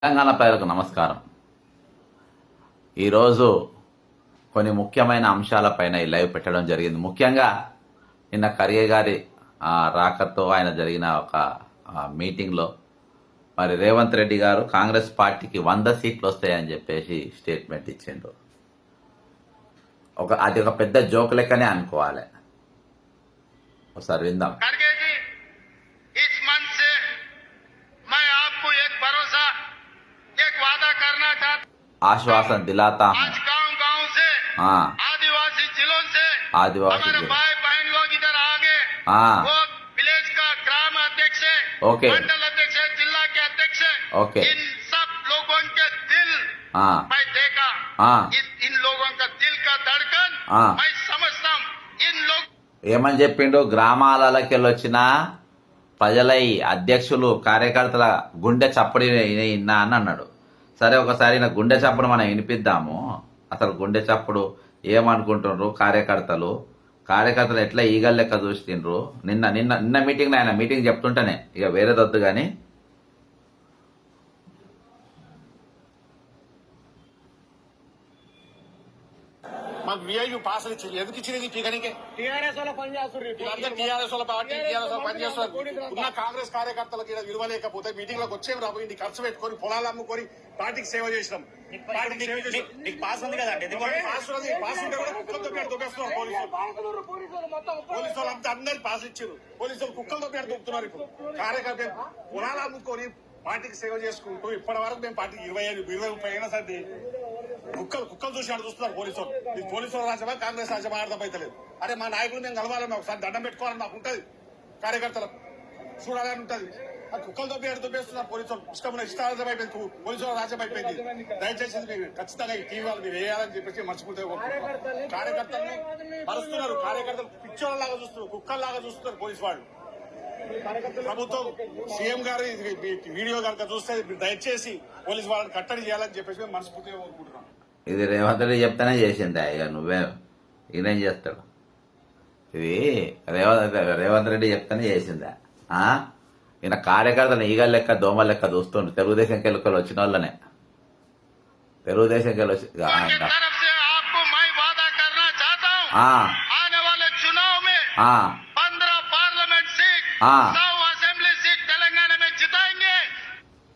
తెలంగాణ ప్రజలకు నమస్కారం. ఈరోజు కొన్ని ముఖ్యమైన అంశాలపైన ఈ లైవ్ పెట్టడం జరిగింది. ముఖ్యంగా నిన్న ఖర్గే గారి రాకతో ఆయన జరిగిన ఒక మీటింగ్లో మరి రేవంత్ రెడ్డి గారు కాంగ్రెస్ పార్టీకి 100 సీట్లు వస్తాయని చెప్పేసి స్టేట్మెంట్ ఇచ్చిండు. అది ఒక పెద్ద జోక్ లెక్కనే అనుకోవాలి. ఒకసారి విందాం. आश्वासन दिलाता हूँ आज गांव-गांव से आदिवासी जिलों से हमारे भाई बहन लोग इधर आ गए। वो विलेज का ग्राम अध्यक्ष है, मंडल अध्यक्ष है, जिला के अध्यक्ष है। इन सब लोगों के दिल मैं देखा, इन लोगों का दिल का धड़कन मैं समझता हूँ। इन लोग ఏమని చెప్పిండు, గ్రామాలకెళ్ళొచ్చిన ప్రజల అధ్యక్షులు కార్యకర్తల గుండె చప్పడి విన్నా అని అన్నాడు. సరే, ఒకసారి నా గుండె చప్పుడు మనం వినిపిద్దాము. అసలు గుండె చప్పుడు ఏమనుకుంటున్నారు కార్యకర్తలు ఎట్లా ఈగల్ లెక్క చూస్తుండ్రు. నిన్న మీటింగ్ ఆయన మీటింగ్ చెప్తుంటేనే ఇక వేరేదొద్దు కానీ మాకు విఐయు పాసలు ఇచ్చింది. ఎందుకు ఇచ్చినది పీకనికే? టీఆర్ఎస్ వాళ్ళ పార్టీ టీఆర్ఎస్ వాళ్ళ పనిచేస్తారు. ఉన్న కాంగ్రెస్ కార్యకర్తలకు ఇక్కడ విలువ లేకపోతే మీటింగ్ లకు వచ్చేవి రాబోయింది. ఖర్చు పెట్టుకొని పొలాలు అమ్ముకొని పార్టీకి సేవ చేసినాం. పాస్ ఉంది కదా, పాస్ ఉంటే కూడా కుక్కలతో పేరు దొబ్బేస్తున్నారు పోలీసు వాళ్ళు అంతా అందరికి పాస్ ఇచ్చారు. పోలీసులు కుక్కలతో పేరు దొబ్బుతున్నారు. ఇప్పుడు కార్యకర్త పొలాలు అమ్ముకొని పార్టీకి సేవ చేసుకుంటూ ఇప్పటి వరకు మేము పార్టీకి 20-30 అయినా సరే కుక్కలు చూసి ఆడ చూస్తున్నారు పోలీసులు. ఇది పోలీసుల రాజ్యమా కాంగ్రెస్ రాజ్యమా అర్థమైతలేదు. అరే మా నాయకులు మేము కలవాలని ఒకసారి దండం పెట్టుకోవాలని మాకు ఉంటుంది, కార్యకర్తలకు చూడాలని ఉంటుంది. ఆ కుక్కలతో దొబ్బేస్తున్నారు పోలీసులు. ఇష్టారాజ్యం అయిపోయింది, పోలీసుల రాజ్యం అయిపోయింది. దయచేసి మీరు ఖచ్చితంగా ఈ టీవీ వాళ్ళు మీరు వేయాలని చెప్పేసి మర్చిపోతే కార్యకర్తలను మరుస్తున్నారు. కార్యకర్తలు పిచ్చోళ్ళలాగా చూస్తున్నారు, కుక్కల్లాగా చూస్తున్నారు పోలీసు వాళ్ళు. ప్రభుత్వం సీఎం గారు వీడియో కనుక చూస్తే దయచేసి పోలీసు వాళ్ళని కట్టడి చేయాలని చెప్పేసి మేము మనస్ఫూర్తిగా కోరుకుంటున్నాం. ఇది రేవంత్ రెడ్డి చెప్తానే చేసిందా? ఇక నువ్వే ఈయనేం చేస్తాడు? ఇది రేవంత్ రెడ్డి చెప్తానే చేసిందా? ఈయన కార్యకర్తలు ఈగల లెక్క దోమ లెక్క చూస్తుండ్రు. తెలుగుదేశం కెళ్ళి వచ్చిన వాళ్ళనే తెలుగుదేశం కెళ్ళి వచ్చి తెలంగాణ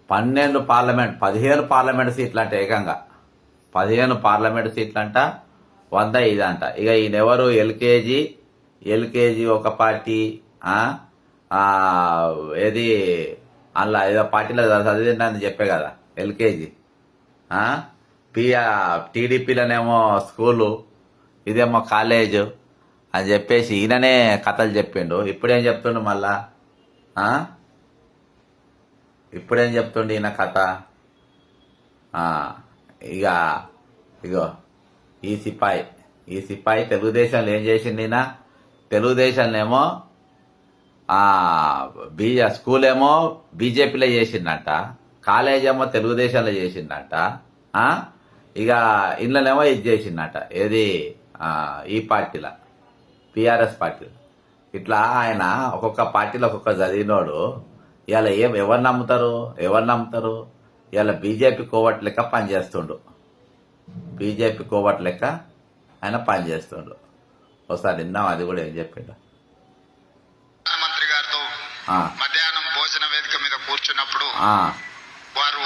15 పార్లమెంట్ సీట్లు అంట. ఏకంగా 15 పార్లమెంట్ సీట్లు అంట, 100 ఇదంట. ఇక ఈయనెవరు? ఎల్కేజీ ఒక పార్టీ, ఏది అలా ఏదో పార్టీలో చదివిందని చెప్పే కదా ఎల్కేజీ. టీడీపీలోనేమో స్కూలు, ఇదేమో కాలేజు అని చెప్పేసి ఈయననే కథలు చెప్పిండు. ఇప్పుడేం చెప్తుండు మళ్ళా? ఇప్పుడేం చెప్తుండు ఈయన కథ? ఇగో ఈ సిపాయి తెలుగుదేశంలో ఏం చేసింది ఈయన? తెలుగుదేశంలో స్కూల్ ఏమో బీజేపీలో చేసిందంట, కాలేజ్ ఏమో తెలుగుదేశంలో చేసిందంట, ఇక ఇండ్లనేమో ఇది చేసిందంట. ఏది ఈ పార్టీలో టీఆర్ఎస్ పార్టీ. ఇట్లా ఆయన ఒక్కొక్క పార్టీలో ఒక్కొక్క చదివినోడు ఇవాళ ఎవరు నమ్ముతారు? ఇవాళ బీజేపీ కోవట్ లెక్క పనిచేస్తుండు. ఆయన పనిచేస్తుండు. ఒకసారి విన్నాం, అది కూడా ఏం చెప్పిండు. ప్రధానమంత్రి గారితో మధ్యాహ్నం భోజన వేదిక మీద కూర్చున్నప్పుడు వారు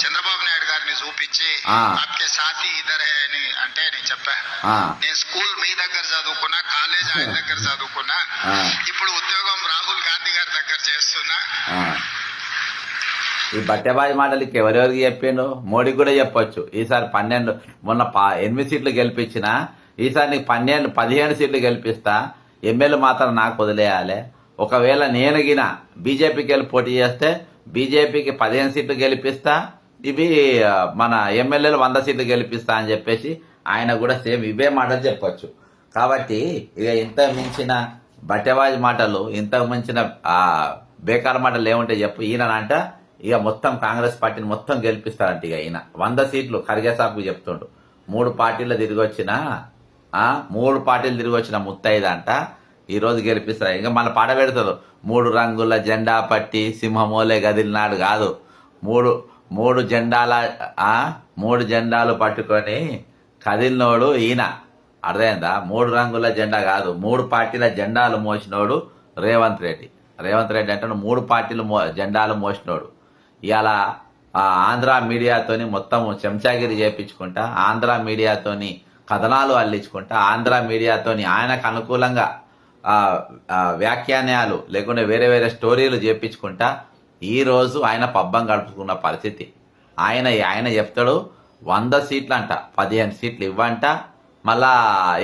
చంద్రబాబు నాయుడు గారిని చూపించి ఆప్కే సాథీ ఇద్దరే అని అంటే నేను చెప్పా, నేను స్కూల్ మీ దగ్గర చదువుకున్నా, కాలేజ్ ఆయన దగ్గర చదువుకున్నా, ఇప్పుడు ఉద్యోగం రాహుల్ గాంధీ గారి దగ్గర చేస్తున్నా. ఈ బట్టెబాజీ మాటలకి ఎవరెవరికి చెప్పిండు? మోడీకి కూడా చెప్పొచ్చు. ఈసారి 12 మొన్న 8 సీట్లు గెలిపించిన, ఈసారి నీకు 15 సీట్లు గెలిపిస్తా, ఎమ్మెల్యే మాత్రం నాకు వదిలేయాలి. ఒకవేళ నేను గిన బీజేపీకి వెళ్ళి పోటీ చేస్తే బీజేపీకి 15 సీట్లు గెలిపిస్తా, ఇవి మన ఎమ్మెల్యేలు 100 సీట్లు గెలిపిస్తా అని చెప్పేసి ఆయన కూడా సేమ్ ఇవే మాటలు చెప్పొచ్చు. కాబట్టి ఇక ఇంత మించిన బట్టెబాజీ మాటలు, ఇంత మించిన బేకార్ మాటలు ఏముంటే చెప్పు. ఈయనంట ఇక మొత్తం కాంగ్రెస్ పార్టీని మొత్తం గెలిపిస్తారంట. ఇక ఈయన 100 సీట్లు ఖర్గే సాబ్కు చెప్తుండు. 3 పార్టీలు తిరిగి వచ్చిన ముత్తైదంట ఈ రోజు గెలిపిస్తారు. ఇంకా మన పాట పెడతారు, 3 రంగుల జెండా పట్టి సింహమోలే గదిలినాడు కాదు, మూడు జెండాలు పట్టుకొని కదిలినోడు ఈయన. అర్థమైందా? 3 రంగుల జెండా కాదు, 3 పార్టీల జెండాలు మోసినోడు రేవంత్ రెడ్డి. రేవంత్ రెడ్డి అంటే 3 పార్టీలు జెండాలు మోసినోడు. ఇలా ఆంధ్ర మీడియాతోని మొత్తం చెంచాగిరి చేపించుకుంటా, ఆంధ్ర మీడియాతోని కథనాలు అల్లించుకుంటా, ఆంధ్ర మీడియాతోని ఆయనకు అనుకూలంగా వ్యాఖ్యానాలు లేకుంటే వేరే వేరే స్టోరీలు చేపించుకుంటా ఈరోజు ఆయన పబ్బం గడుపుకున్న పరిస్థితి. ఆయన చెప్తాడు 100 సీట్లు అంట, 15 సీట్లు ఇవ్వంట, మళ్ళా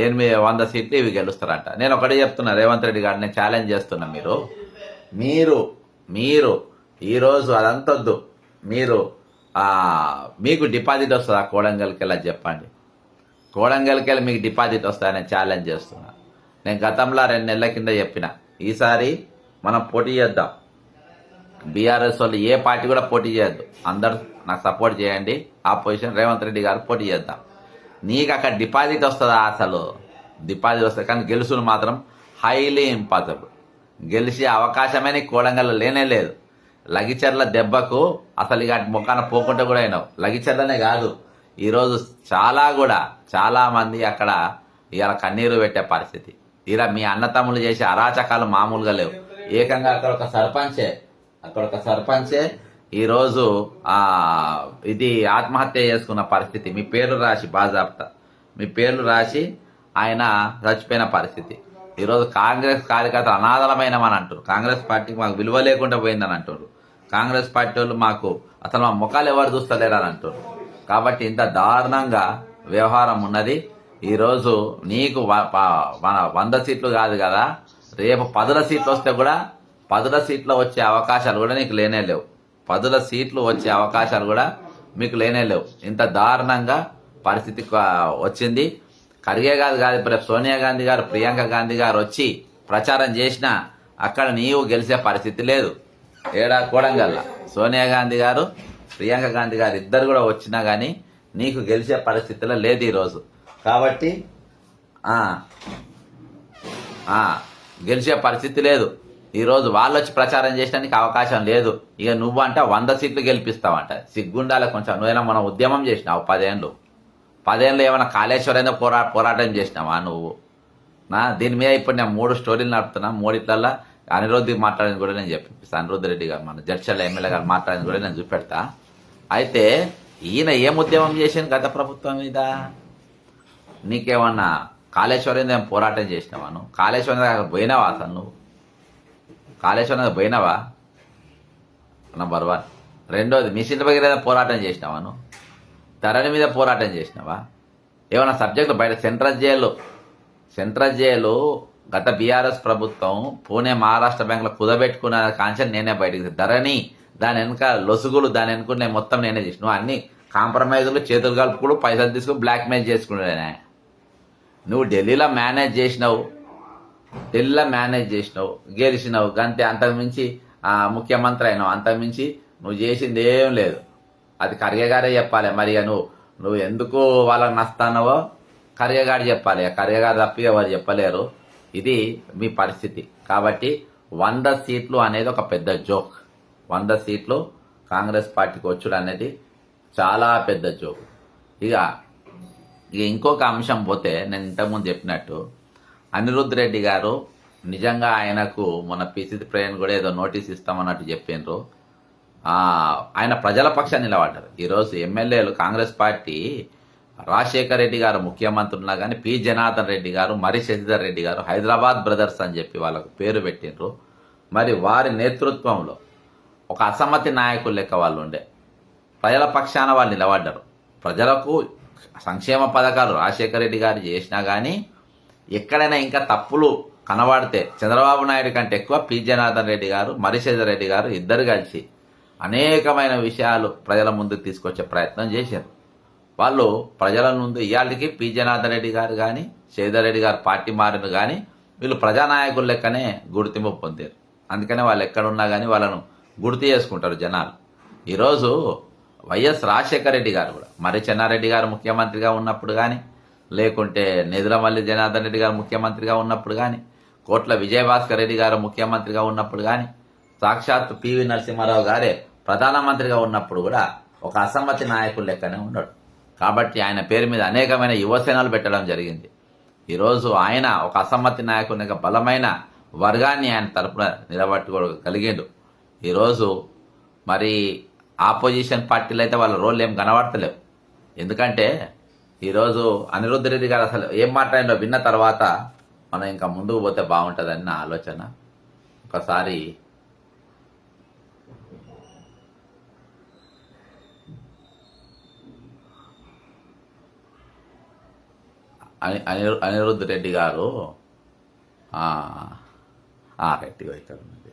100 సీట్లు ఇవి గెలుస్తారంట. నేను ఒకటే చెప్తున్నా రేవంత్ రెడ్డి గారిని, నేను ఛాలెంజ్ చేస్తున్నా. మీరు ఈరోజు అదంతొద్దు, మీకు డిపాజిట్ వస్తుందా కోడంగల్కి వెళ్ళి చెప్పండి. కోడంగల్కి వెళ్ళి మీకు డిపాజిట్ వస్తుందా? నేను ఛాలెంజ్ చేస్తున్నా. నేను గతంలో 2 నెలల కింద చెప్పిన, ఈసారి మనం పోటీ చేద్దాం. బీఆర్ఎస్ వాళ్ళు ఏ పార్టీ కూడా పోటీ చేయొద్దు, అందరూ నాకు సపోర్ట్ చేయండి. ఆపోజిషన్ రేవంత్ రెడ్డి గారు పోటీ చేద్దాం. నీకు అక్కడ డిపాజిట్ వస్తుందా? అసలు డిపాజిట్ వస్తుంది, కానీ గెలుసులు మాత్రం హైలీ ఇంపాసిబుల్. గెలిచే అవకాశమే నీకు కోడంగల్లో లేనే లేదు. లగిచర్ల దెబ్బకు అసలు ఇక ముఖాన పోకుండా కూడా అయినావు. లగిచర్లనే కాదు, ఈరోజు చాలా మంది అక్కడ ఇవాళ కన్నీరు పెట్టే పరిస్థితి. ఇలా మీ అన్నతమ్ములు చేసే అరాచకాలు మామూలుగా లేవు. ఏకంగా అక్కడ ఒక సర్పంచే ఈరోజు ఇది ఆత్మహత్య చేసుకున్న పరిస్థితి. మీ పేర్లు రాసి బాజాబ్తా మీ పేర్లు రాసి ఆయన చచ్చిపోయిన పరిస్థితి. ఈరోజు కాంగ్రెస్ కార్యకర్తలు అనాథలమైనమని అంటారు. కాంగ్రెస్ పార్టీకి మాకు విలువ లేకుండా పోయిందని అంటారు. కాంగ్రెస్ పార్టీ వాళ్ళు మాకు అసలు మా ముఖాలు ఎవరు చూస్తలేరని అంటారు. కాబట్టి ఇంత దారుణంగా వ్యవహారం ఉన్నది. ఈరోజు నీకు 100 సీట్లు కాదు కదా, రేపు 10 సీట్లు వస్తే కూడా 10 సీట్లు వచ్చే అవకాశాలు కూడా నీకు లేనే లేవు. 10 సీట్లు వచ్చే అవకాశాలు కూడా మీకు లేనే లేవు. ఇంత దారుణంగా పరిస్థితి వచ్చింది. ఖర్గే కాదు ఇప్పుడు సోనియా గాంధీ గారు, ప్రియాంక గాంధీ గారు వచ్చి ప్రచారం చేసినా అక్కడ నీవు గెలిచే పరిస్థితి లేదు. ఏడా కోడంగల్లా సోనియా గాంధీ గారు, ప్రియాంక గాంధీ గారు ఇద్దరు కూడా వచ్చినా కానీ నీకు గెలిచే పరిస్థితిలో లేదు ఈరోజు. కాబట్టి గెలిచే పరిస్థితి లేదు. ఈరోజు వాళ్ళు వచ్చి ప్రచారం చేయడానికి అవకాశం లేదు. ఇక నువ్వంట 100 సీట్లు గెలిపిస్తావంట. సిగ్గుండాలి కొంచెం. నువ్వైనా మనం ఉద్యమం చేసినావు 10 ఏళ్ళు ఏమైనా కాళేశ్వరంలో పోరాటం చేసినావా నువ్వు? దీని మీద ఇప్పుడు నేను 3 స్టోరీలు నడుపుతున్నా. 3 అనిరుద్ధి మాట్లాడింది కూడా నేను చెప్పిస్తాను. అనిరుద్ధ్ రెడ్డి గారు, మన జడ్చర్ల ఎమ్మెల్యే గారు మాట్లాడింది కూడా నేను చూపెడతా. అయితే ఈయన ఏం ఉద్యమం చేసాను గత ప్రభుత్వం మీద? నీకేమన్నా కాళేశ్వరం ఏం పోరాటం చేసినావా నువ్వు? కాళేశ్వరం దగ్గర పోయినావా అసలు నువ్వు? కాళేశ్వరం దగ్గర పోయినావా? నంబర్ 1. రెండోది, మిషన్ దగ్గర పోరాటం చేసినావా నువ్వు? ధరణి మీద పోరాటం చేసినావా? ఏమైనా సబ్జెక్టులు బయట సెంట్రల్ జైలు గత బీఆర్ఎస్ ప్రభుత్వం పూణే మహారాష్ట్ర బ్యాంకులో కుదబెట్టుకున్న కాన్సెప్ట్ నేనే బయటకు. ధరణి దాని వెనుక లొసుగులు, దాని వెనుక మొత్తం నేనే చేసిన. నువ్వు అన్ని కాంప్రమైజులు, చేతులు కలుపుకుడు, పైసలు తీసుకుని బ్లాక్ మెయిల్ చేసుకున్నానే. నువ్వు ఢిల్లీలో మేనేజ్ చేసినావు, గెలిచినావు గంతే. అంతకుమించి ముఖ్యమంత్రి అయినావు, అంతకుమించి నువ్వు చేసింది ఏం లేదు. అది ఖర్గే గారే చెప్పాలి. మరి నువ్వు ఎందుకు వాళ్ళకి నస్తానవో ఖర్గే గారు చెప్పాలి. ఖర్గే గారు తప్పి ఎవరు చెప్పలేరు. ఇది మీ పరిస్థితి. కాబట్టి 100 సీట్లు అనేది ఒక పెద్ద జోక్. 100 సీట్లు కాంగ్రెస్ పార్టీకి వచ్చుడు అనేది చాలా పెద్ద జోక్. ఇక ఇంకొక అంశం పోతే, నేను ఇంతకుముందు చెప్పినట్టు అనిరుద్ధ్ రెడ్డి గారు నిజంగా ఆయనకు మొన్న పిసిసి ప్రేయన్ కూడా ఏదో నోటీస్ ఇస్తామన్నట్టు చెప్పిండ్రు. ఆయన ప్రజల పక్షాన్ని నిలబడ్డారు. ఈరోజు ఎమ్మెల్యేలు కాంగ్రెస్ పార్టీ రాజశేఖర్ రెడ్డి గారు ముఖ్యమంత్రి ఉన్నా కానీ పి జనార్దన్ రెడ్డి గారు, మరి శశిధర్ రెడ్డి గారు హైదరాబాద్ బ్రదర్స్ అని చెప్పి వాళ్ళకు పేరు పెట్టిండ్రు. మరి వారి నేతృత్వంలో ఒక అసమ్మతి నాయకులు లెక్క వాళ్ళు ఉండే ప్రజల పక్షాన వాళ్ళు నిలబడ్డారు. ప్రజలకు సంక్షేమ పథకాలు రాజశేఖర్ రెడ్డి గారు చేసినా కానీ ఎక్కడైనా ఇంకా తప్పులు కనబడితే చంద్రబాబు నాయుడు కంటే ఎక్కువ పి జనార్దన్ రెడ్డి గారు, మరి శశిధర్ రెడ్డి గారు ఇద్దరు కలిసి అనేకమైన విషయాలు ప్రజల ముందుకు తీసుకొచ్చే ప్రయత్నం చేశారు. వాళ్ళు ప్రజల ముందు ఇవాళకి పి జనార్దన్ రెడ్డి గారు కానీ, శశిధర్ రెడ్డి గారు పార్టీ మారిన కానీ వీళ్ళు ప్రజానాయకుల లెక్కనే గుర్తింపు పొందారు. అందుకనే వాళ్ళు ఎక్కడున్నా కానీ వాళ్ళను గుర్తు చేసుకుంటారు జనాలు. ఈరోజు వైఎస్ రాజశేఖర రెడ్డి గారు కూడా, మరి చెన్నారెడ్డి గారు ముఖ్యమంత్రిగా ఉన్నప్పుడు కానీ, లేకుంటే నిదురమల్లి జనార్దన్ రెడ్డి గారు ముఖ్యమంత్రిగా ఉన్నప్పుడు కానీ, కోట్ల విజయభాస్కర్ రెడ్డి గారు ముఖ్యమంత్రిగా ఉన్నప్పుడు కానీ, సాక్షాత్ పివి నరసింహారావు గారే ప్రధానమంత్రిగా ఉన్నప్పుడు కూడా ఒక అసమ్మతి నాయకుడు లెక్కనే ఉన్నాడు. కాబట్టి ఆయన పేరు మీద అనేకమైన యువసేనలు పెట్టడం జరిగింది. ఈరోజు ఆయన ఒక అసమ్మతి నాయకుని యొక్క బలమైన వర్గాన్ని ఆయన తరపున నిలబట్టుకోగలిగిండు. ఈరోజు మరి ఆపోజిషన్ పార్టీలు అయితే వాళ్ళ రోల్ ఏం కనబడతలేవు. ఎందుకంటే ఈరోజు అనిరుద్ధ్ రెడ్డి గారు అసలు ఏం మాట్లాడిందో విన్న తర్వాత మనం ఇంకా ముందుకు పోతే బాగుంటుందని నా ఆలోచన. ఒకసారి అనిరుద్ధ్ రెడ్డి గారు రెడ్డి ఇక్కడ ఉన్నది.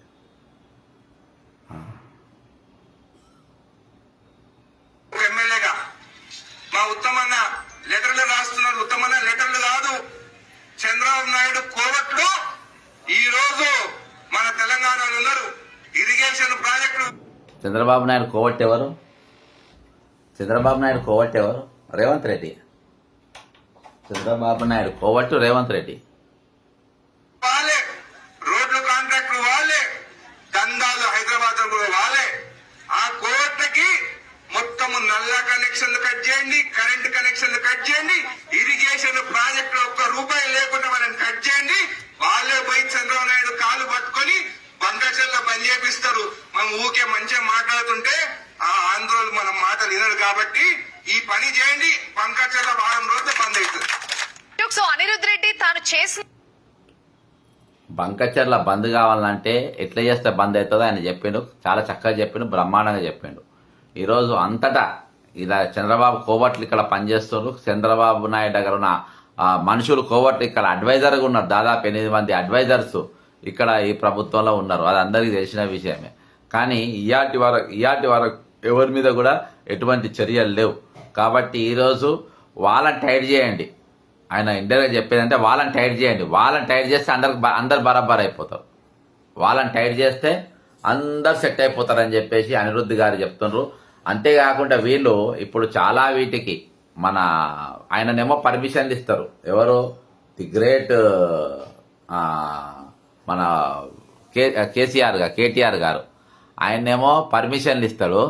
ఎమ్మెల్యేగా మా ఉత్తమన్న లెటర్లు రాస్తున్నారు. ఉత్తమన్న లెటర్లు కాదు, చంద్రబాబు నాయుడు కోవట్లు ఈ రోజు మన తెలంగాణలో ఉన్నారు. ఇరిగేషన్ ప్రాజెక్టు చంద్రబాబు నాయుడు కోవట్ ఎవరు? చంద్రబాబు నాయుడు కోవట్ ఎవరు? రేవంత్ రెడ్డి. చంద్రబాబు నాయుడు కోవట్టు రేవంత్ రెడ్డి. వాళ్ళే, రోడ్లు కాంట్రాక్టులు వాళ్ళే, దందాలు హైదరాబాద్ కూడా వాళ్ళే. ఆ కోవట్లకి మొత్తము నల్ల కనెక్షన్లు కట్ చేయండి, కరెంట్ కనెక్షన్లు కట్ చేయండి, ఇరిగేషన్ ప్రాజెక్టులు ఒక్క రూపాయి లేకుండా వాళ్ళని కట్ చేయండి. వాళ్ళే పోయి చంద్రబాబు నాయుడు కాలు పట్టుకొని బంకచర్ల పని చేపిస్తారు. మనం ఊకే మంచిగా మాట్లాడుతుంటే ఆ ఆంధ్రోలు మన మాటలు వినరు. కాబట్టి ఈ పని చేయండి, బంకచర్ల వారం రోజులు బంద్ అవుతుంది. సో అనిరుద్ధ్ రెడ్డి తాను చేసిన బంకచర్ల బంద్ కావాలంటే ఎట్లా చేస్తే బంద్ అవుతుందో ఆయన చెప్పిండు. చాలా చక్కగా చెప్పిండు, బ్రహ్మాండంగా చెప్పిండు. ఈరోజు అంతటా ఇలా చంద్రబాబు కోవట్లు ఇక్కడ పనిచేస్తున్నారు. చంద్రబాబు నాయుడు దగ్గర ఉన్న మనుషులు కోవట్లు ఇక్కడ అడ్వైజర్గా ఉన్నారు. దాదాపు 8 మంది అడ్వైజర్స్ ఇక్కడ ఈ ప్రభుత్వంలో ఉన్నారు. అది అందరికీ తెలిసిన విషయమే. కానీ ఇయాటి వరకు ఎవరి మీద కూడా ఎటువంటి చర్యలు లేవు. కాబట్టి ఈరోజు వాళ్ళని టైట్ చేయండి. ఆయన ఇండైరెక్ట్గా చెప్పేదంటే వాళ్ళని టైట్ చేయండి. వాళ్ళని టైట్ చేస్తే అందరు బరాబర్ అయిపోతారు. వాళ్ళని టైట్ చేస్తే అందరు సెట్ అయిపోతారని చెప్పేసి అనిరుద్ధ్ గారు చెప్తున్నారు. అంతేకాకుండా వీళ్ళు ఇప్పుడు చాలా వీటికి మన ఆయననేమో పర్మిషన్లు ఇస్తారు. ఎవరు? ది గ్రేట్ మన కేటీఆర్ గారు ఆయనేమో పర్మిషన్లు ఇస్తాడు.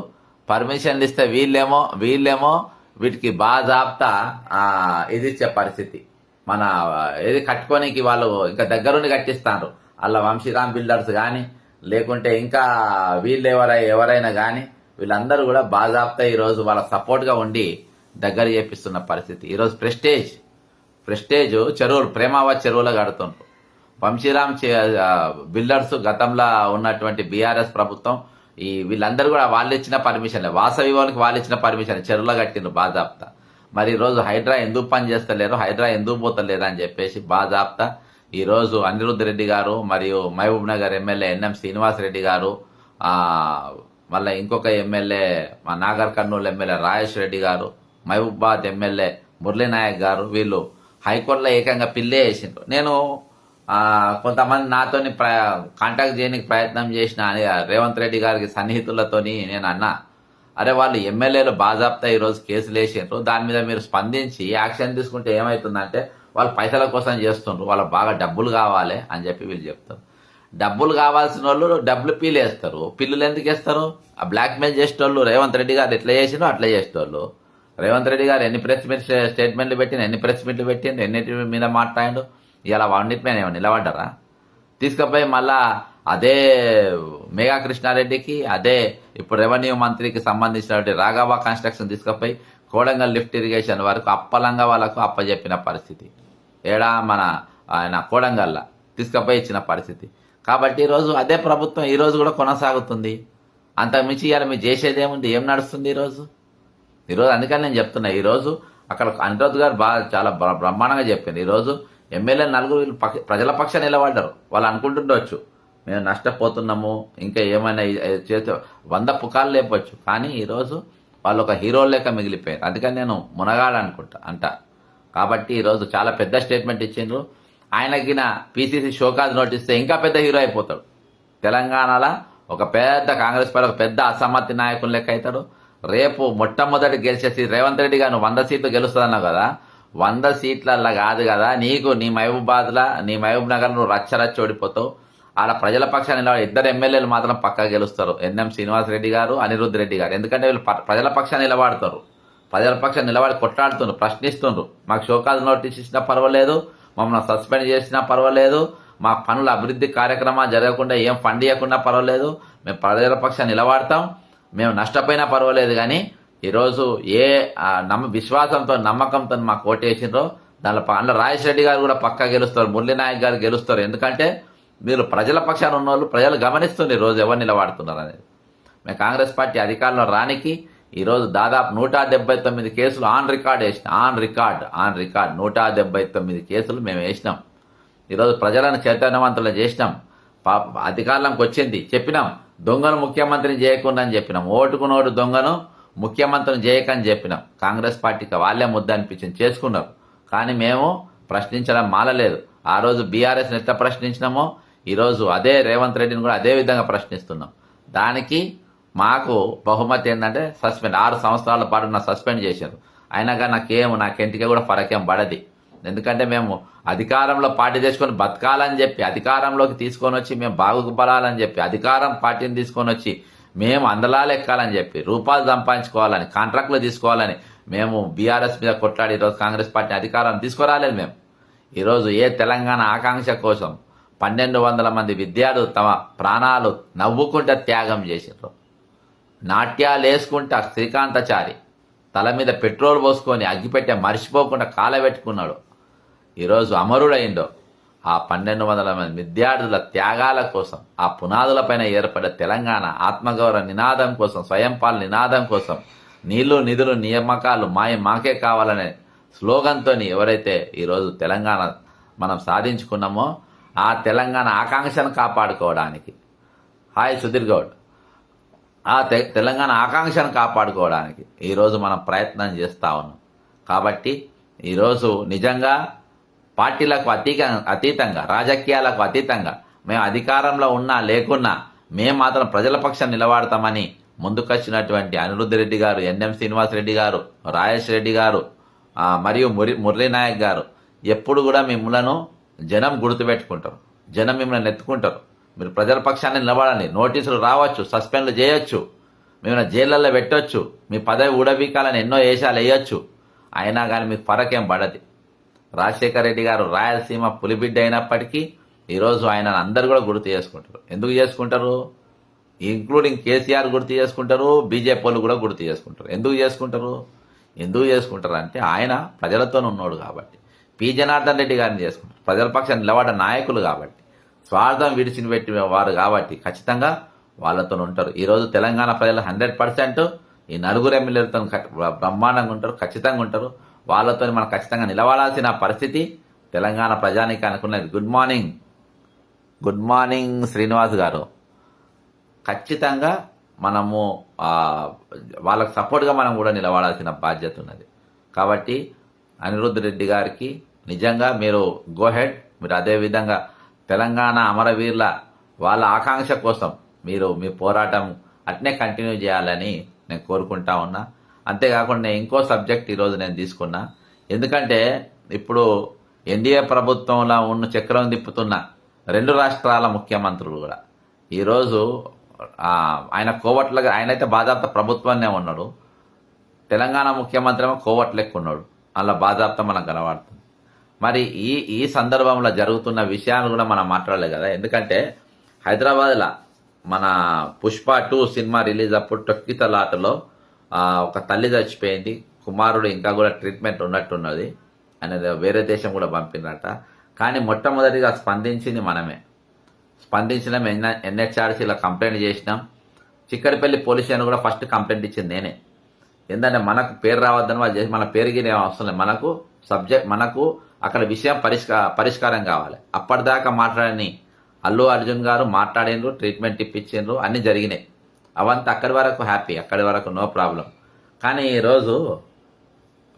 పర్మిషన్లు ఇస్తే వీళ్ళేమో వీటికి బాజాబ్తా ఇది ఇచ్చే పరిస్థితి. మన ఏది కట్టుకోనికి వాళ్ళు ఇంకా దగ్గరుండి కట్టిస్తారు. అలా వంశీరామ్ బిల్డర్స్ కానీ లేకుంటే ఇంకా వీళ్ళు ఎవరైనా కానీ వీళ్ళందరూ కూడా బాజాబ్తా ఈరోజు వాళ్ళ సపోర్ట్గా ఉండి దగ్గర చేపిస్తున్న పరిస్థితి. ఈరోజు ప్రెస్టేజ్ చెరువులు ప్రేమావత్ చెరువులో కడుతుండ్రు. వంశీరామ్ బిల్డర్స్ గతంలో ఉన్నటువంటి బీఆర్ఎస్ ప్రభుత్వం వీళ్ళందరూ కూడా వాళ్ళు ఇచ్చిన పర్మిషన్, వాసవి వాళ్ళకి వాళ్ళు ఇచ్చిన పర్మిషన్ చెరువులో కట్టిండ్రు బాజాబ్తా. మరి ఈరోజు హైడ్రా ఎందుకు పని చేస్తలేరు, హైడ్రా ఎందుకు పోతలేరు అని చెప్పేసి బాజాబ్తా ఈరోజు అనిరుద్ధ్ రెడ్డి గారు మరియు మహబూబ్ నగర్ ఎమ్మెల్యే ఎన్ఎం శ్రీనివాసరెడ్డి గారు, మళ్ళీ ఇంకొక ఎమ్మెల్యే మా నాగర్ కర్నూలు ఎమ్మెల్యే రాజేష్ రెడ్డి గారు, మహబూబాద్ ఎమ్మెల్యే మురళీనాయక్ గారు వీళ్ళు హైకోర్టులో ఏకంగా పిల్లే వేసిండ్రు. నేను కొంతమంది నాతోని కాంటాక్ట్ చేయడానికి ప్రయత్నం చేసిన రేవంత్ రెడ్డి గారికి సన్నిహితులతోని నేను అన్నా, అరే వాళ్ళు ఎమ్మెల్యేలు బాజాబ్తా ఈరోజు కేసులు వేసిండ్రు, దాని మీద మీరు స్పందించి యాక్షన్ తీసుకుంటే ఏమవుతుందంటే వాళ్ళు పైసల కోసం చేస్తుండ్రు, వాళ్ళకి బాగా డబ్బులు కావాలి అని చెప్పి వీళ్ళు చెప్తారు. డబ్బులు కావాల్సిన వాళ్ళు డబ్బులు పిల్లు వేస్తారు. పిల్లులు ఎందుకు వేస్తారు? ఆ బ్లాక్మెయిల్ చేసేటోళ్ళు రేవంత్ రెడ్డి గారు ఎట్లా చేసినో అట్లా చేసేటోళ్ళు. రేవంత్ రెడ్డి గారు ఎన్ని ప్రెస్ మీట్ స్టేట్మెంట్లు పెట్టిండు, ఎన్ని ప్రెస్ మీట్లు పెట్టిండు, ఎన్నిటి మీద మాట్లాడిండు, ఇలా వాడినిటి మీద ఏమో నిలబడ్డారా? తీసుకుపోయి మళ్ళా అదే మేఘా కృష్ణారెడ్డికి, అదే ఇప్పుడు రెవెన్యూ మంత్రికి సంబంధించినటువంటి రాఘవ కన్స్ట్రక్షన్ తీసుకుపోయి కోడంగల్ లిఫ్ట్ ఇరిగేషన్ వరకు అప్పలంగా వాళ్ళకు అప్పచెప్పిన పరిస్థితి. ఆయన కోడంగల్ల తీసుకుపోయి ఇచ్చిన పరిస్థితి. కాబట్టి ఈరోజు అదే ప్రభుత్వం ఈరోజు కూడా కొనసాగుతుంది. అంతకుమించి ఇవాళ మీరు చేసేది ఏముంది? ఏం నడుస్తుంది ఈరోజు? అందుకని నేను చెప్తున్నా, ఈరోజు అక్కడ అనిరుద్ధ్ గారు చాలా బ్రహ్మాండంగా చెప్పింది. ఈరోజు ఎమ్మెల్యే నలుగురు ప్రజల పక్షాన్ని నిలబడ్డారు. వాళ్ళు అనుకుంటుండొచ్చు మేము నష్టపోతున్నాము, ఇంకా ఏమైనా చేస్తే 100 పుకార్లు లేపొచ్చు, కానీ ఈరోజు వాళ్ళు ఒక హీరో లెక్క మిగిలిపోయారు. అందుకని నేను మునగాడనుకుంటా కాబట్టి ఈరోజు చాలా పెద్ద స్టేట్మెంట్ ఇచ్చిండ్రు. ఆయనకి పీసీసీ షోకాజ్ నోటిస్తే ఇంకా పెద్ద హీరో అయిపోతాడు. తెలంగాణలో ఒక పెద్ద కాంగ్రెస్ పార్టీ ఒక పెద్ద అసమ్మతి నాయకులు లెక్క అవుతాడు. రేపు మొట్టమొదటి గెలిచేసి రేవంత్ రెడ్డి గారు 100 సీట్లు గెలుస్తుందన్నావు కదా, 100 సీట్లల్లా కాదు కదా, నీకు నీ మహబూబాద్లా నీ మహబూబ్ నగర్ నువ్వు రచ్చ ఓడిపోతావు. ఆడ ప్రజల పక్షాన్ని నిలబడి 2 ఎమ్మెల్యేలు మాత్రం పక్కా గెలుస్తారు, ఎన్ఎం శ్రీనివాసరెడ్డి గారు, అనిరుద్ధ్ రెడ్డి గారు. ఎందుకంటే వీళ్ళు ప్రజల పక్షాన్ని నిలబడతారు, ప్రజల పక్షాన్ని నిలబడి కొట్లాడుతున్నారు, ప్రశ్నిస్తుండ్రు. మాకు షోకాజ్ నోటీస్ ఇచ్చినా పర్వాలేదు, మమ్మల్ని సస్పెండ్ చేసినా పర్వాలేదు, మా పనుల అభివృద్ధి కార్యక్రమాలు జరగకుండా ఏం ఫండ్ ఇవ్వకుండా పర్వాలేదు, మేము ప్రజల పక్షాన్ని నిలబడతాం, మేము నష్టపోయినా పర్వాలేదు. కానీ ఈరోజు ఏ విశ్వాసంతో నమ్మకంతో మాకు ఓటేసిండ్రో అందులో రాజేష్ రెడ్డి గారు కూడా పక్కా గెలుస్తారు, మురళీ నాయక్ గారు గెలుస్తారు. ఎందుకంటే మీరు ప్రజల పక్షాన ఉన్న వాళ్ళు, ప్రజలు గమనిస్తుంది ఈరోజు ఎవరు నిలబడుతున్నారు అనేది. మేము కాంగ్రెస్ పార్టీ అధికారంలో రానికి ఈరోజు దాదాపు 179 కేసులు ఆన్ రికార్డ్ వేసినాం. ఆన్ రికార్డ్ 179 కేసులు మేము వేసినాం. ఈరోజు ప్రజలను చైతన్యవంతులు చేసినాం. అధికారంలోకి వచ్చింది, చెప్పినాం దొంగను ముఖ్యమంత్రిని చేయకుండా అని చెప్పినాం, ఓటుకు నోటు దొంగను ముఖ్యమంత్రిని చేయకని చెప్పినాం. కాంగ్రెస్ పార్టీకి వాళ్ళే ముద్ద అనిపించింది, చేసుకున్నారు. కానీ మేము ప్రశ్నించడం మానలేదు. ఆ రోజు బీఆర్ఎస్ని ఎట్లా ప్రశ్నించినామో ఈరోజు అదే రేవంత్ రెడ్డిని కూడా అదే విధంగా ప్రశ్నిస్తున్నాం. దానికి మాకు బహుమతి ఏంటంటే సస్పెండ్, 6 సంవత్సరాల పాటు నా సస్పెండ్ చేశారు. అయినా కానీ నాకెంటికి కూడా ఫరకేం పడది. ఎందుకంటే మేము అధికారంలో పార్టీ తెచ్చుకొని బతకాలని చెప్పి, అధికారంలోకి తీసుకొని వచ్చి మేము బాగుపడాలని చెప్పి, అధికారం పార్టీని తీసుకొని వచ్చి మేము అందలాలు ఎక్కాలని చెప్పి, రూపాయలు సంపాదించుకోవాలని, కాంట్రాక్టులు తీసుకోవాలని మేము బీఆర్ఎస్ మీద కొట్లాడి ఈరోజు కాంగ్రెస్ పార్టీ అధికారం తీసుకురాలేదు. మేము ఈరోజు ఏ తెలంగాణ ఆకాంక్ష కోసం 1200 మంది విద్యార్థులు తమ ప్రాణాలు నవ్వుకుంటే త్యాగం చేసారు. నాట్యాలు వేసుకుంటే శ్రీకాంతాచారి తల మీద పెట్రోల్ పోసుకొని అగ్గిపెట్టే మర్చిపోకుండా కాలబెట్టుకున్నాడు. ఈరోజు అమరుడైండో. ఆ 1200 మంది విద్యార్థుల త్యాగాల కోసం, ఆ పునాదులపైన ఏర్పడే తెలంగాణ ఆత్మగౌరవ నినాదం కోసం, స్వయంపాలన నినాదం కోసం, నీళ్లు నిధులు నియామకాలు మాకే కావాలనే స్లోగన్తో ఎవరైతే ఈరోజు తెలంగాణ మనం సాధించుకున్నామో ఆ తెలంగాణ ఆకాంక్షను కాపాడుకోవడానికి, హాయ్ సుధీర్ గౌడ్, ఆ తెలంగాణ ఆకాంక్షను కాపాడుకోవడానికి ఈరోజు మనం ప్రయత్నం చేస్తూ ఉన్నాం. కాబట్టి ఈరోజు నిజంగా పార్టీలకు అతీతంగా, రాజకీయాలకు అతీతంగా మేము అధికారంలో ఉన్నా లేకున్నా మేము మాత్రం ప్రజల పక్షం నిలబడతామని ముందుకొచ్చినటువంటి అనిరుద్ధ్ రెడ్డి గారు, ఎన్ఎం శ్రీనివాసరెడ్డి గారు, రాజేష్ రెడ్డి గారు మరియు మురళీ నాయక్ గారు ఎప్పుడు కూడా మిమ్మల్ని జనం గుర్తుపెట్టుకుంటారు, జనం మిమ్మల్ని ఎత్తుకుంటారు. మీరు ప్రజల పక్షాన్ని నిలబడండి. నోటీసులు రావచ్చు, సస్పెండ్లు చేయొచ్చు, మిమ్మల్ని జైళ్ళల్లో పెట్టొచ్చు, మీ పదవి ఊడబీకాలని ఎన్నో వేషాలు వేయొచ్చు. అయినా కానీ మీకు ఫరకేం పడది. రాజశేఖర రెడ్డి గారు రాయలసీమ పులిబిడ్డ అయినప్పటికీ ఈరోజు ఆయన అందరు కూడా గుర్తు చేసుకుంటారు. ఎందుకు చేసుకుంటారు? ఇంక్లూడింగ్ కేసీఆర్ గుర్తు చేసుకుంటారు, బీజేపీ వాళ్ళు కూడా గుర్తు చేసుకుంటారు. ఎందుకు చేసుకుంటారు అంటే ఆయన ప్రజలతో ఉన్నాడు కాబట్టి. పి జనార్దన్ రెడ్డి గారిని చేసుకుంటారు, ప్రజల పక్షాన్ని నిలబడ్డ నాయకులు కాబట్టి, స్వార్థం విడిచిని పెట్టిన వారు కాబట్టి ఖచ్చితంగా వాళ్ళతో ఉంటారు. ఈరోజు తెలంగాణ ప్రజలు 100% ఈ 4 ఎమ్మెల్యేలతో బ్రహ్మాండంగా ఉంటారు, ఖచ్చితంగా ఉంటారు. వాళ్ళతో మనం ఖచ్చితంగా నిలబడాల్సిన పరిస్థితి తెలంగాణ ప్రజానికి అనుకున్నది. గుడ్ మార్నింగ్ శ్రీనివాస్ గారు. ఖచ్చితంగా మనము వాళ్ళకు సపోర్ట్గా మనం కూడా నిలబడాల్సిన బాధ్యత ఉన్నది. కాబట్టి అనిరుద్ధ్ రెడ్డి గారికి నిజంగా మీరు గో హెడ్, మీరు అదేవిధంగా తెలంగాణ అమరవీరుల వాళ్ళ ఆకాంక్ష కోసం మీరు మీ పోరాటం అట్నే కంటిన్యూ చేయాలని నేను కోరుకుంటా ఉన్నా. అంతేకాకుండా ఇంకో సబ్జెక్ట్ ఈరోజు నేను తీసుకున్నా. ఎందుకంటే ఇప్పుడు ఎన్డీఏ ప్రభుత్వంలో ఉన్న చక్రం తిప్పుతున్న 2 రాష్ట్రాల ముఖ్యమంత్రులు కూడా ఈరోజు ఆయన కోవట్లుగా, ఆయనైతే బాధాప్త ప్రభుత్వాన్నే ఉన్నాడు, తెలంగాణ ముఖ్యమంత్రి ఏమో కోవట్ లెక్క ఉన్నాడు, అలా బాధాప్త మనకు కనబడుతుంది. మరి ఈ సందర్భంలో జరుగుతున్న విషయాలు కూడా మనం మాట్లాడలేదు కదా. ఎందుకంటే హైదరాబాద్లో మన పుష్ప 2 సినిమా రిలీజ్ అప్పుడు టొక్కితలాటలో ఒక తల్లి చచ్చిపోయింది, కుమారుడు ఇంకా కూడా ట్రీట్మెంట్ ఉన్నట్టున్నది, అనేది వేరే దేశం కూడా పంపినట. కానీ మొట్టమొదటిగా స్పందించింది మనమే. స్పందించినాం, ఎన్హెచ్ఆర్సీలో కంప్లైంట్ చేసినాం. చిక్కడపల్లి పోలీస్ స్టేషన్ కూడా ఫస్ట్ కంప్లైంట్ ఇచ్చింది నేనే. ఏంటంటే మనకు పేరు రావద్దని వాళ్ళు చేసి, మన పేరుకి ఏం అవసరం లేదు, మనకు అక్కడ విషయం పరిష్కారం కావాలి. అప్పటిదాకా మాట్లాడని అల్లు అర్జున్ గారు మాట్లాడిండ్రు, ట్రీట్మెంట్ ఇప్పించిండ్రు, అన్నీ జరిగినాయి. అవంతా అక్కడి వరకు హ్యాపీ, అక్కడి వరకు నో ప్రాబ్లం. కానీ ఈరోజు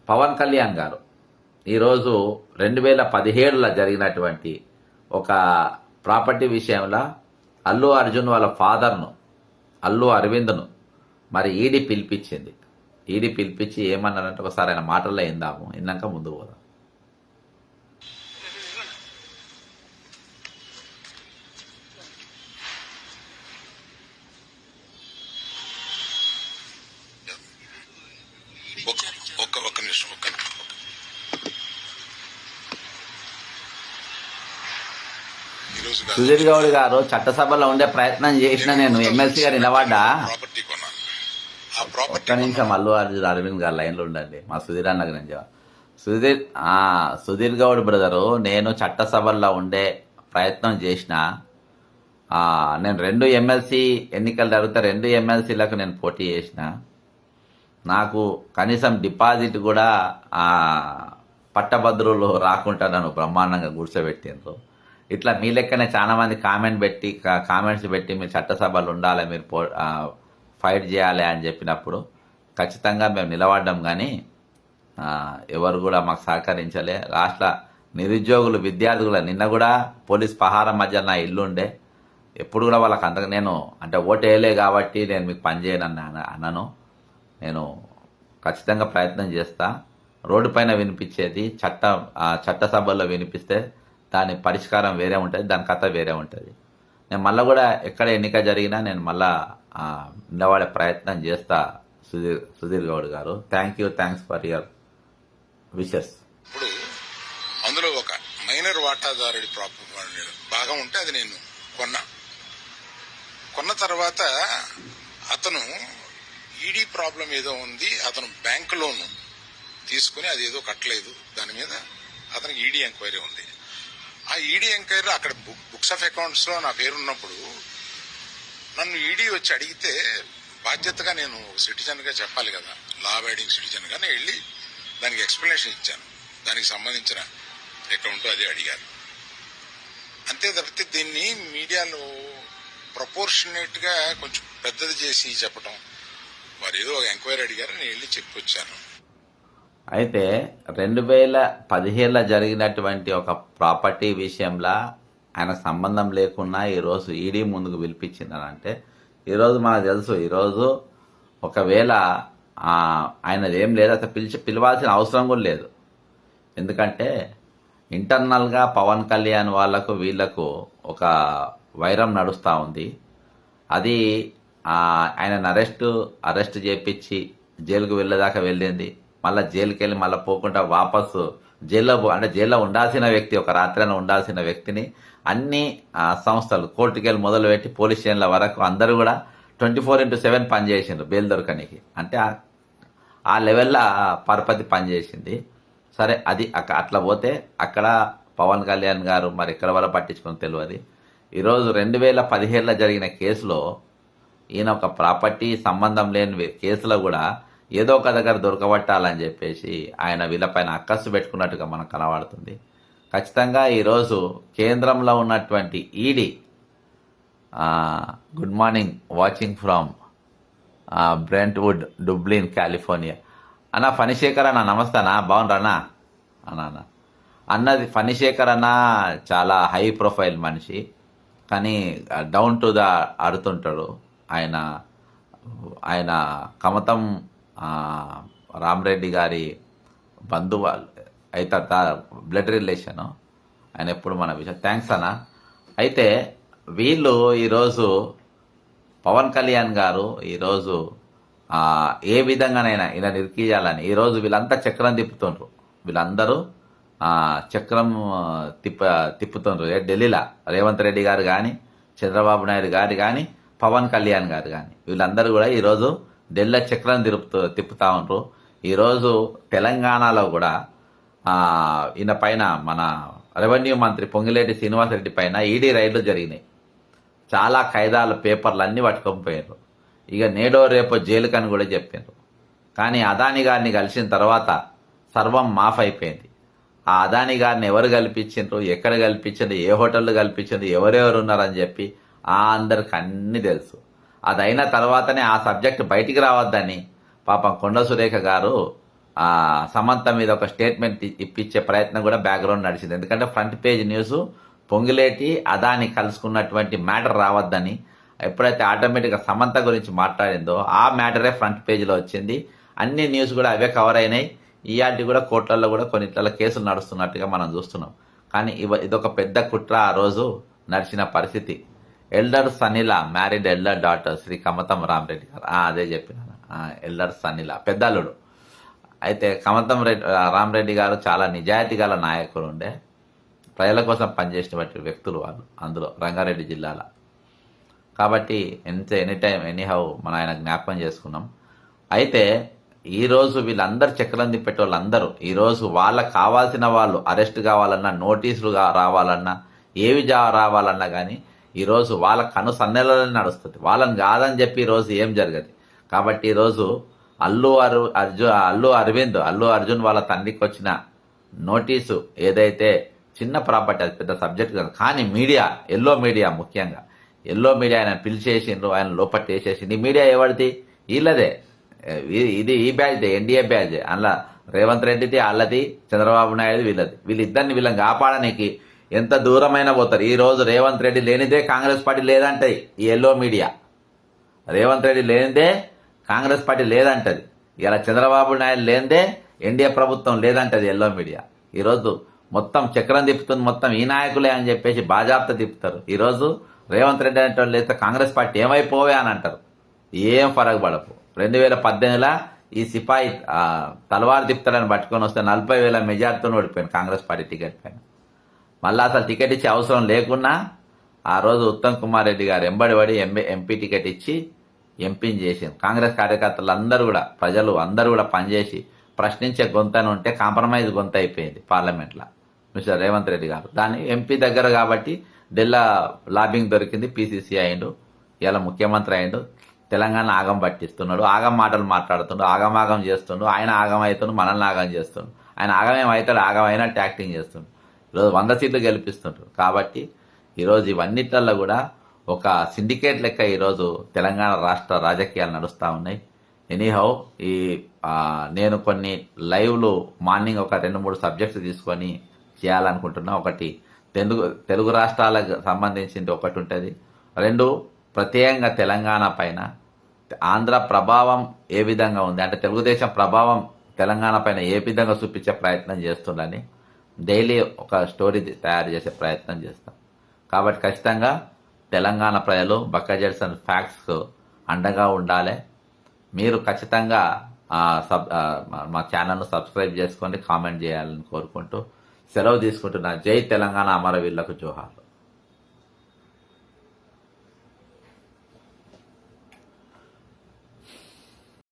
పవన్ కళ్యాణ్ గారు ఈరోజు 2017లో జరిగినటువంటి ఒక ప్రాపర్టీ విషయంలో అల్లు అర్జున్ వాళ్ళ ఫాదర్ను, అల్లు అరవింద్ను మరి ఈడీ పిలిపించింది. ఈడీ పిలిపించి ఏమన్నారంటే ఒకసారి ఆయన మాటల్లో విందాము, విన్నాక ముందు పోదాం. నిమిషం ఒక్క ఈరోజు సుధీర్ గౌడ్ గారు చట్టసభలో ఉండే ప్రయత్నం చేసిన నేను ఎమ్మెల్సీ గారు నిలబడ్డా. ప్రాపర్టీ కొన్నాను. ఆ ఒక్క ప్రాపర్టీ నిమిషం అల్లు అర్జున్ అరవింద్ గారు లైన్లో ఉండండి. మా సుధీర్ అన్న గురించి సుధీర్ గౌడ్ బ్రదరు, నేను చట్టసభల్లో ఉండే ప్రయత్నం చేసిన. నేను 2 ఎమ్మెల్సీ ఎన్నికలు జరిగితే 2 ఎమ్మెల్సీలకు నేను పోటీ చేసిన. నాకు కనీసం డిపాజిట్ కూడా పట్టభద్రులు రాకుండా నన్ను బ్రహ్మాండంగా గుడిసెపెట్టిండ్రు. ఇట్లా మీ లెక్కనే చాలా మంది కామెంట్స్ పెట్టి మీరు చట్టసభలు ఉండాలి, మీరు ఫైట్ చేయాలి అని చెప్పినప్పుడు ఖచ్చితంగా మేము నిలబడ్డాం. కానీ ఎవరు కూడా మాకు సహకరించలే. రాష్ట్ర నిరుద్యోగులు విద్యార్థులు నిన్న కూడా పోలీస్ పహారం మధ్య నా ఇల్లు ఉండే. ఎప్పుడు కూడా వాళ్ళకి అంతగా నేను అంటే ఓటు వేయలే కాబట్టి నేను మీకు పనిచేయను అన్నాను. నేను ఖచ్చితంగా ప్రయత్నం చేస్తా. రోడ్డు పైన వినిపించేది చట్టసభల్లో వినిపిస్తే దాని పరిష్కారం వేరే ఉంటుంది, దాని కథ వేరే ఉంటుంది. నేను మళ్ళీ కూడా ఎక్కడ ఎన్నిక జరిగినా నేను మళ్ళా నిలబడే ప్రయత్నం చేస్తా. సుధీర్ గౌడ్ గారు, థ్యాంక్స్ ఫర్ యువర్ విషెస్. ఇప్పుడు అందులో ఒక మైనర్ వాటాదారుడి భాగం ఉంటే అది నేను కొన్న తర్వాత అతను ఈడీ ప్రాబ్లం ఏదో ఉంది, అతను బ్యాంక్ లోన్ తీసుకుని అది ఏదో కట్టలేదు, దాని మీద అతనికి ఈడీ ఎంక్వైరీ ఉంది. ఆ ఈడీ ఎంక్వైరీ అక్కడ బుక్స్ ఆఫ్ అకౌంట్స్ లో నా పేరున్నప్పుడు నన్ను ఈడీ వచ్చి అడిగితే బాధ్యతగా నేను సిటిజన్ గా చెప్పాలి కదా, లా అబైడింగ్ సిటిజన్ గా నేను వెళ్ళి దానికి ఎక్స్ప్లెనేషన్ ఇచ్చాను. దానికి సంబంధించిన అకౌంట్ అది అడిగారు. అంతే తప్పితే దీన్ని మీడియాలో ప్రపోర్షనేట్ గా కొంచెం పెద్దది చేసి చెప్పడం, వారు ఏదో ఒక ఎంక్వైరీ అడిగారు, నేను వెళ్ళి చెప్పొచ్చాను. అయితే 2017లో జరిగినటువంటి ఒక ప్రాపర్టీ విషయంలో ఆయన సంబంధం లేకున్నా ఈరోజు ఈడీ ముందుకు పిలిపించిందనంటే ఈరోజు మనకు తెలుసు. ఈరోజు ఒకవేళ ఆయనది ఏం లేదు, అసలు పిలవాల్సిన అవసరం కూడా లేదు. ఎందుకంటే ఇంటర్నల్గా పవన్ కళ్యాణ్ వాళ్లకు వీళ్లకు ఒక వైరం నడుస్తూ ఉంది. అది ఆయనను అరెస్ట్ చేపించి జైలుకు వెళ్ళేదాకా వెళ్ళింది. మళ్ళీ జైలుకి వెళ్ళి మళ్ళీ పోకుండా వాపసు జైల్లో ఉండాల్సిన వ్యక్తి, ఒక రాత్రి ఉండాల్సిన వ్యక్తిని అన్ని సంస్థలు కోర్టుకెళ్ళి మొదలుపెట్టి పోలీస్ స్టేషన్ల వరకు అందరూ కూడా 24/7 పనిచేసిండ్రు బెయిల్ దొరకనికి. అంటే ఆ లెవెల్లో పరపతి పనిచేసింది. సరే, అది అట్లా పోతే అక్కడ పవన్ కళ్యాణ్ గారు మరి ఎక్కడ వల్ల పట్టించుకుని తెలియదు. ఈరోజు 2017లో జరిగిన కేసులో ఈయన ఒక ప్రాపర్టీ సంబంధం లేని కేసులో కూడా ఏదో ఒక దగ్గర దొరకబట్టాలని చెప్పేసి ఆయన వీళ్ళపైన అక్కస్సు పెట్టుకున్నట్టుగా మనకు కనబడుతుంది. ఖచ్చితంగా ఈరోజు కేంద్రంలో ఉన్నటువంటి ED, good morning, watching from Brentwood, Dublin, California. అన్న ఫణిశేఖర్ అన్న నమస్తే అన్న, బాగుండ్రన్నా అన్న. అన్నది ఫణిశేఖర్ అన్న చాలా హై ప్రొఫైల్ మనిషి, కానీ డౌన్ టు ద అడుతుంటాడు. ఆయన కమతం రామరెడ్డి గారి బంధువు అయితే బ్లడ్ రిలేషన్. ఆయన ఎప్పుడు మన విషయం. థ్యాంక్స్ అన్న. అయితే వీళ్ళు ఈరోజు పవన్ కళ్యాణ్ గారు ఈరోజు ఏ విధంగానైనా ఇలా నిరికియాలని ఈరోజు వీళ్ళంతా చక్రం తిప్పుతుండ్రు. వీళ్ళందరూ చక్రం తిప్పుతుండ్రు ఢిల్లీలో. రేవంత్ రెడ్డి గారు కానీ, చంద్రబాబు నాయుడు గారు కానీ, పవన్ కళ్యాణ్ గారు కానీ, వీళ్ళందరూ కూడా ఈరోజు ఢిల్లీ చక్రం తిప్పుతా ఉండ్రు. ఈరోజు తెలంగాణలో కూడా ఈయన పైన మన రెవెన్యూ మంత్రి పొంగిలేటి శ్రీనివాసరెడ్డి పైన ఈడీ రైడ్లు జరిగినాయి. చాలా ఖైదాల పేపర్లు అన్నీ పట్టుకొని పోయారు. ఇక నేడో రేపో జైలుకని కూడా చెప్పారు. కానీ అదాని గారిని కలిసిన తర్వాత సర్వం మాఫ్ అయిపోయింది. ఆ అదాని గారిని ఎవరు కల్పించారు, ఎక్కడ కల్పించారు, ఏ హోటళ్ళు కల్పించారు, ఎవరెవరు ఉన్నారని చెప్పి అందరికి అన్ని తెలుసు. అది అయిన తర్వాతనే ఆ సబ్జెక్ట్ బయటికి రావద్దని పాపం కొండ సురేఖ గారు సమంత మీద ఒక స్టేట్మెంట్ ఇప్పించే ప్రయత్నం కూడా బ్యాక్గ్రౌండ్ నడిచింది. ఎందుకంటే front page news Ponguleti Adani కలుసుకున్నటువంటి మ్యాటర్ రావద్దని ఎప్పుడైతే ఆటోమేటిక్గా సమంత గురించి మాట్లాడిందో ఆ మ్యాటరే ఫ్రంట్ పేజీలో వచ్చింది. అన్ని న్యూస్ కూడా అవే కవర్ అయినాయి. ఇయాటి కూడా కోర్టులలో కూడా కొన్నిట్ల కేసులు నడుస్తున్నట్టుగా మనం చూస్తున్నాం. కానీ ఇదొక పెద్ద కుట్ర ఆ రోజు నడిచిన పరిస్థితి. ఎల్డర్ సనిల married elder daughter Shri Kamatham Ramareddy గారు, అదే చెప్పిన ఎల్డర్ సనిల పెద్దల్లుడు. అయితే కమతం రెడ్డి రామరెడ్డి గారు చాలా నిజాయితీ గల నాయకులు ఉండే, ప్రజల కోసం పనిచేసినటువంటి వ్యక్తులు వాళ్ళు అందులో రంగారెడ్డి జిల్లాలో. కాబట్టి ఎనీ టైం ఎనీహౌ మనం ఆయన జ్ఞాపకం చేసుకున్నాం. అయితే ఈరోజు వీళ్ళందరూ చక్రం తిప్పేట వాళ్ళందరూ ఈరోజు వాళ్ళకి కావాల్సిన వాళ్ళు అరెస్ట్ కావాలన్నా, నోటీసులు రావాలన్నా, ఏవి రావాలన్నా కానీ ఈరోజు వాళ్ళ కను సన్నెలనే నడుస్తుంది. వాళ్ళని కాదని చెప్పి ఈరోజు ఏం జరగదు. కాబట్టి ఈరోజు అల్లు అర్జున్ వాళ్ళ తండ్రికి వచ్చిన నోటీసు ఏదైతే చిన్న ప్రాపర్టీ, అది పెద్ద సబ్జెక్ట్ కాదు, కానీ మీడియా, ఎల్లో మీడియా, ముఖ్యంగా ఎల్లో మీడియా ఆయన పిలిచేసిండ్రు, ఆయన లోపట్టి వేసేసిండు. ఈ మీడియా ఎవరిది? వీళ్ళదే. ఇది ఈ బ్యాచ్, ఎన్డీఏ బ్యాచ్. అందులో రేవంత్ రెడ్డిది, వాళ్ళది, చంద్రబాబు నాయుడు వీళ్ళది. వీళ్ళని కాపాడడానికి ఎంత దూరమైనా పోతారు. ఈ రోజు రేవంత్ రెడ్డి లేనిదే కాంగ్రెస్ పార్టీ లేదంటది ఈ ఎల్లో మీడియా. రేవంత్ రెడ్డి లేనిదే కాంగ్రెస్ పార్టీ లేదంటది. ఇలా చంద్రబాబు నాయుడు లేనిదే ఎన్డీఏ ప్రభుత్వం లేదంటది ఎల్లో మీడియా. ఈరోజు మొత్తం చక్రం తిప్పుతుంది, మొత్తం ఈ నాయకులే అని చెప్పేసి బాజాప్తా తిప్పుతారు. ఈరోజు రేవంత్ రెడ్డి అంటే వాళ్ళు లేస్తే కాంగ్రెస్ పార్టీ ఏమైపోవే అని అంటారు. ఏం ఫరక్ పడపు. 2018లో ఈ సిపాయి తలవారు తిప్పుతాడని పట్టుకొని వస్తే 40,000 మెజార్టీతో ఓడిపోయింది కాంగ్రెస్ పార్టీ టికెట్ పైన. మళ్ళీ అసలు టికెట్ ఇచ్చే అవసరం లేకున్నా ఆ రోజు ఉత్తమ్ కుమార్ రెడ్డి గారు ఎంబడి ఎంపీ టికెట్ ఇచ్చి ఎంపీని చేసింది. కాంగ్రెస్ కార్యకర్తలు అందరూ కూడా, ప్రజలు అందరూ కూడా పనిచేసి ప్రశ్నించే గొంతను ఉంటే కాంప్రమైజ్ గొంత అయిపోయింది పార్లమెంట్లో మిస్టర్ రేవంత్ రెడ్డి గారు. దాన్ని ఎంపీ దగ్గర కాబట్టి ఢిల్లా లాబింగ్ దొరికింది, పీసీసీ అయిండు, ఇలా ముఖ్యమంత్రి అయిండు. తెలంగాణ ఆగం పట్టిస్తున్నాడు, ఆగం మాటలు మాట్లాడుతుండు, ఆగమాగం చేస్తుండు. ఆయన ఆగం అవుతుండు, మనల్ని ఆగం చేస్తుండు. ఆయన ఆగం ఏమవుతాడు, ఆగం అయినట్టు యాక్టింగ్ చేస్తుండు. ఈరోజు 100 సీట్లు గెలిపిస్తుంటారు. కాబట్టి ఈరోజు ఇవన్నిట్లలో కూడా ఒక సిండికేట్ లెక్క ఈరోజు తెలంగాణ రాష్ట్ర రాజకీయాలు నడుస్తూ ఉన్నాయి. ఎనీహౌ నేను కొన్ని లైవ్లు మార్నింగ్ ఒక 2-3 సబ్జెక్ట్స్ తీసుకొని చేయాలనుకుంటున్నా. ఒకటి తెలుగు రాష్ట్రాలకు సంబంధించింది ఒకటి ఉంటుంది. 2 ప్రత్యేకంగా తెలంగాణ పైన ఆంధ్ర ప్రభావం ఏ విధంగా ఉంది అంటే తెలుగుదేశం ప్రభావం తెలంగాణ పైన ఏ విధంగా చూపించే ప్రయత్నం చేస్తుందని డైలీ ఒక స్టోరీ తయారు చేసే ప్రయత్నం చేస్తాం. కాబట్టి ఖచ్చితంగా తెలంగాణ ప్రజలు బక్కజెట్స్ అండ్ ఫ్యాక్ట్స్ అండగా ఉండాలి. మీరు ఖచ్చితంగా మా ఛానల్ను సబ్స్క్రైబ్ చేసుకొని కామెంట్ చేయాలని కోరుకుంటూ సెలవు తీసుకుంటున్నా. జై తెలంగాణ, అమరవీరులకు జోహార్లు.